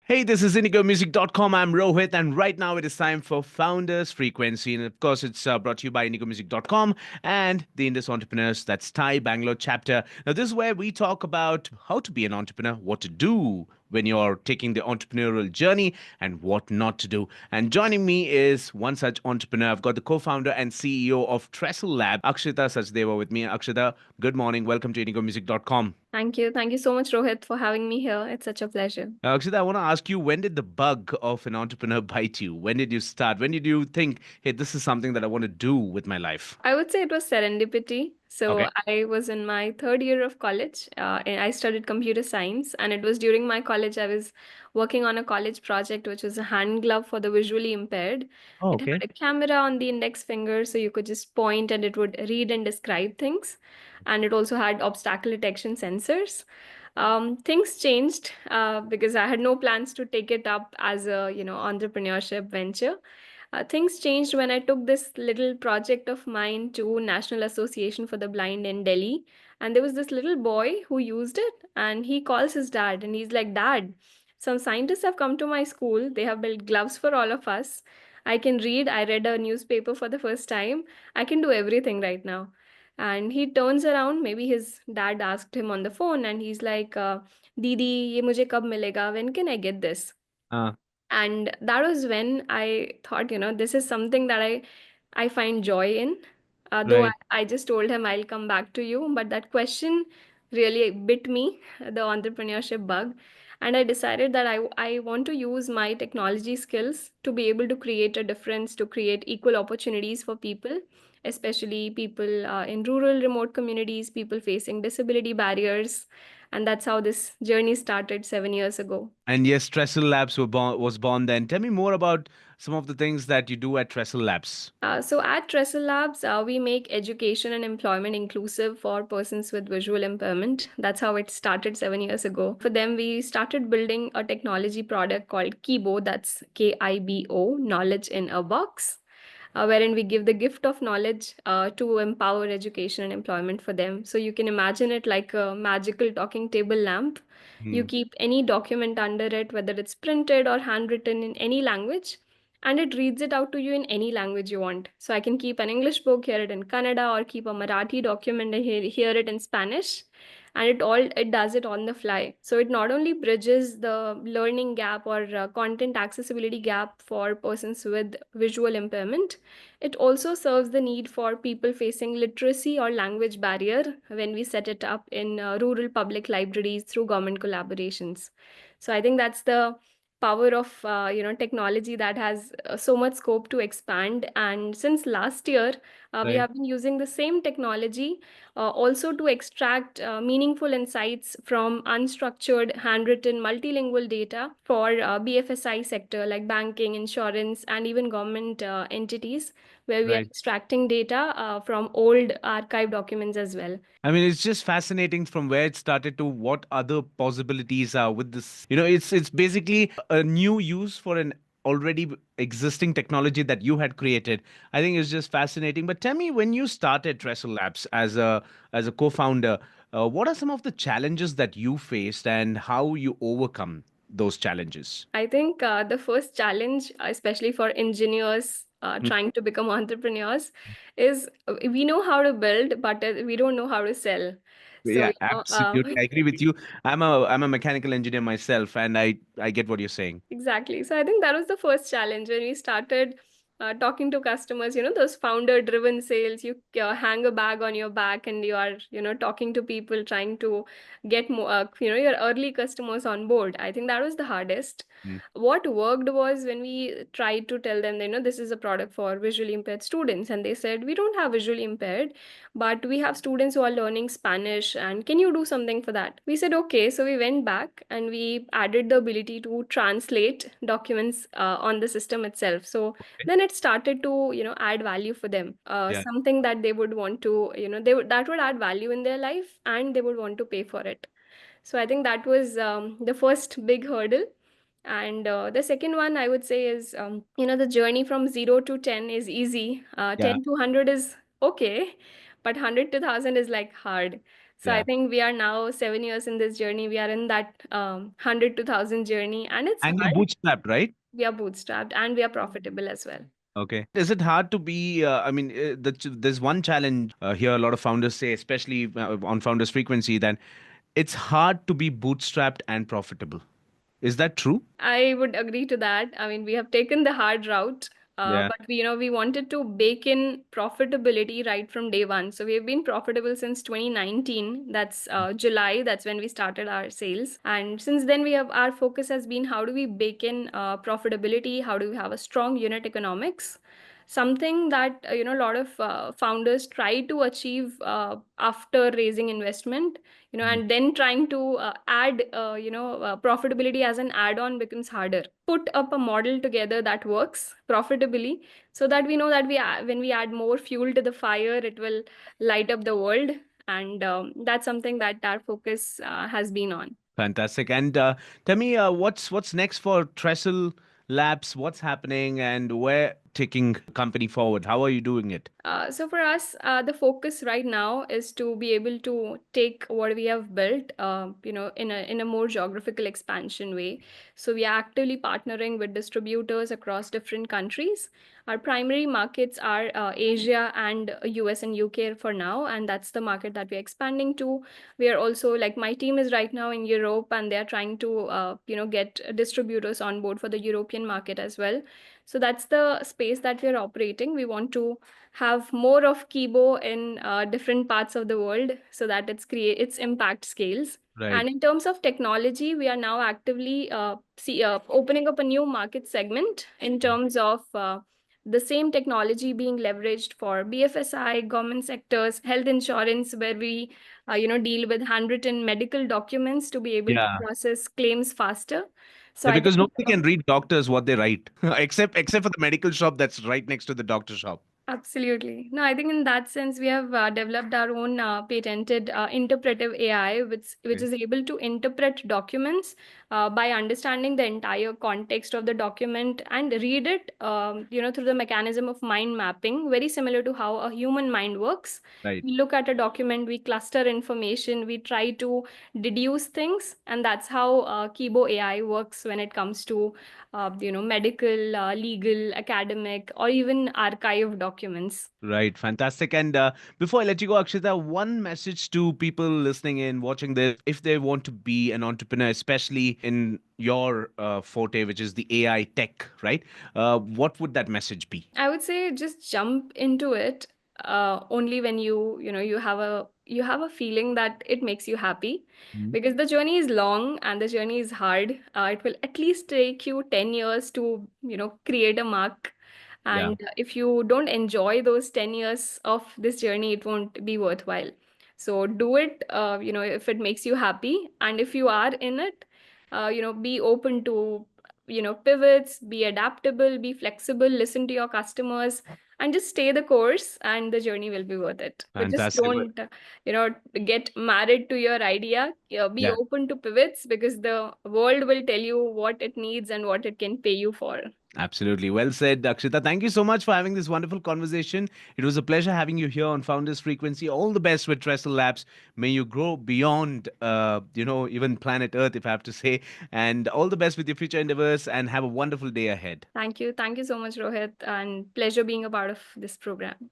Hey, this is IndigoMusic.com. I'm Rohit, and right now it is time for Founders Frequency. And of course, it's brought to you by IndigoMusic.com and the Indus Entrepreneurs. That's TiE Bangalore chapter. Now, this is where we talk about how to be an entrepreneur, what to do when you're taking the entrepreneurial journey, and what not to do. And joining me is one such entrepreneur. I've got the co founder and CEO of Trestle Labs, Akshita Sachdeva, with me. Akshita, good morning. Welcome to IndigoMusic.com. Thank you. Thank you so much, Rohit, for having me here. It's such a pleasure. Akshita, I want to ask you, when did the bug of an entrepreneur bite you? When did you start? When did you think, hey, this is something that I want to do with my life? I would say it was serendipity. So Okay. I was in my third year of college, and I studied computer science. And it was during my college, I was working on a college project, which was a hand glove for the visually impaired. Oh, It okay. had a camera on the index finger, so you could just point and it would read and describe things. And it also had obstacle detection sensors. Things changed because I had no plans to take it up as a, entrepreneurship venture. Things changed when I took this little project of mine to National Association for the Blind in Delhi. And there was this little boy who used it, and he calls his dad and he's like, Dad, some scientists have come to my school. They have built gloves for all of us. I can read. I read a newspaper for the first time. I can do everything right now. And he turns around. Maybe his dad asked him on the phone, and he's like, Didi, ye mujhe kab milega? When can I get this? Uh, And that was when I thought, this is something that I find joy in. Though right. I just told him I'll come back to you, but that question really bit me, the entrepreneurship bug. And I decided that I want to use my technology skills to be able to create a difference, to create equal opportunities for people, especially people in rural, remote communities, people facing disability barriers. And that's how this journey started 7 years ago. And yes, Trestle Labs was born then. Tell me more about some of the things that you do at Trestle Labs. So at Trestle Labs, we make education and employment inclusive for persons with visual impairment. That's how it started 7 years ago. For them, we started building a technology product called Kibo, that's Kibo, knowledge in a box, wherein we give the gift of knowledge to empower education and employment for them. So you can imagine it like a magical talking table lamp. You Hmm. keep any document under it, whether it's printed or handwritten in any language, and it reads it out to you in any language you want. So I can keep an English book, hear it in Kannada, or keep a Marathi document and hear it in Spanish. And it does it on the fly. So it not only bridges the learning gap or content accessibility gap for persons with visual impairment, it also serves the need for people facing literacy or language barrier when we set it up in rural public libraries through government collaborations. So I think that's the power of technology that has so much scope to expand. And since last year, we Right. have been using the same technology also to extract meaningful insights from unstructured handwritten multilingual data for BFSI sector like banking, insurance, and even government entities, where we are Right. extracting data from old archive documents as well. I mean, it's just fascinating from where it started to what other possibilities are with this. It's basically a new use for an already existing technology that you had created. I think it's just fascinating. But tell me, when you started Trestle Labs as a co-founder, what are some of the challenges that you faced and how you overcome those challenges? I think the first challenge, especially for engineers Hmm. trying to become entrepreneurs, is we know how to build, but we don't know how to sell. So, Yeah, absolutely. I agree with you. I'm a mechanical engineer myself, and I get what you're saying. exactly. So I think that was the first challenge when we started talking to customers, those founder driven sales. You hang a bag on your back and you are, talking to people, trying to get more, your early customers on board. I think that was the hardest. Mm. What worked was when we tried to tell them, this is a product for visually impaired students. And they said, we don't have visually impaired, but we have students who are learning Spanish. And can you do something for that? We said, okay. So we went back and we added the ability to translate documents on the system itself. So Okay. then it started to, add value for them, Yeah. something that they would want to, that would add value in their life and they would want to pay for it. So I think that was the first big hurdle. And the second one I would say is, the journey from 0 to 10 is easy. Yeah. 10 to 100 is okay, but 100 to 1,000 is like hard. So I Yeah. think we are now 7 years in this journey. We are in that 100 to 1,000 journey, and it's And you're hard. bootstrapped, right? We are bootstrapped and we are profitable as well. Okay. Is it hard to be? I mean, there's one challenge here. A lot of founders say, especially on Founders Frequency, that it's hard to be bootstrapped and profitable. Is that true? I would agree to that. I mean, we have taken the hard route, Yeah. but we wanted to bake in profitability right from day one. So we have been profitable since 2019. That's July. That's when we started our sales, and since then our focus has been how do we bake in profitability? How do we have a strong unit economics? Something that a lot of founders try to achieve after raising investment, Mhm. and then trying to add profitability as an add-on becomes harder. Put up a model together that works profitably, so that we know that when we add more fuel to the fire, it will light up the world. And that's something that our focus has been on. Fantastic. And tell me, what's next for Trestle Labs? What's happening, and where taking company forward? How are you doing it? So for us, the focus right now is to be able to take what we have built, in a more geographical expansion way. So we are actively partnering with distributors across different countries. Our primary markets are Asia and US and UK for now, and that's the market that we're expanding to. We are also, like, my team is right now in Europe, and they are trying to get distributors on board for the European market as well. So that's the space that we're operating. We want to have more of Kibo in different parts of the world, so that its impact scales. Right. And in terms of technology, we are now actively opening up a new market segment in terms of the same technology being leveraged for BFSI, government sectors, health insurance, where we deal with handwritten medical documents to be able to Yeah. process claims faster. So Yeah, I because think nobody can read doctors what they write, except for the medical shop that's right next to the doctor shop. absolutely. No, I think in that sense, we have developed our own patented interpretive AI, which Okay. is able to interpret documents by understanding the entire context of the document and read it, through the mechanism of mind mapping, very similar to how a human mind works. Right. We look at a document, we cluster information, we try to deduce things, and that's how Kibo AI works when it comes to medical, legal, academic, or even archive documents. Right, fantastic. And before I let you go, Akshita, one message to people listening in, watching this, if they want to be an entrepreneur, especially in your forte, which is the AI tech, right? What would that message be? I would say just jump into it only when you have a feeling that it makes you happy, Mhm. because the journey is long and the journey is hard. It will at least take you 10 years to create a mark. Yeah, And if you don't enjoy those 10 years of this journey, it won't be worthwhile. So do it, if it makes you happy. And if you are in it, be open to pivots, be adaptable, be flexible, listen to your customers, and just stay the course, and the journey will be worth it. But just fantastic. don't you know get married to your idea. Be Yeah. open to pivots, because the world will tell you what it needs and what it can pay you for. Absolutely. Well said, Akshita. Thank you so much for having this wonderful conversation. It was a pleasure having you here on Founders Frequency. All the best with Trestle Labs. May you grow beyond, even planet Earth, if I have to say. And all the best with your future endeavors and have a wonderful day ahead. Thank you so much, Rohit, and pleasure being a part of this program.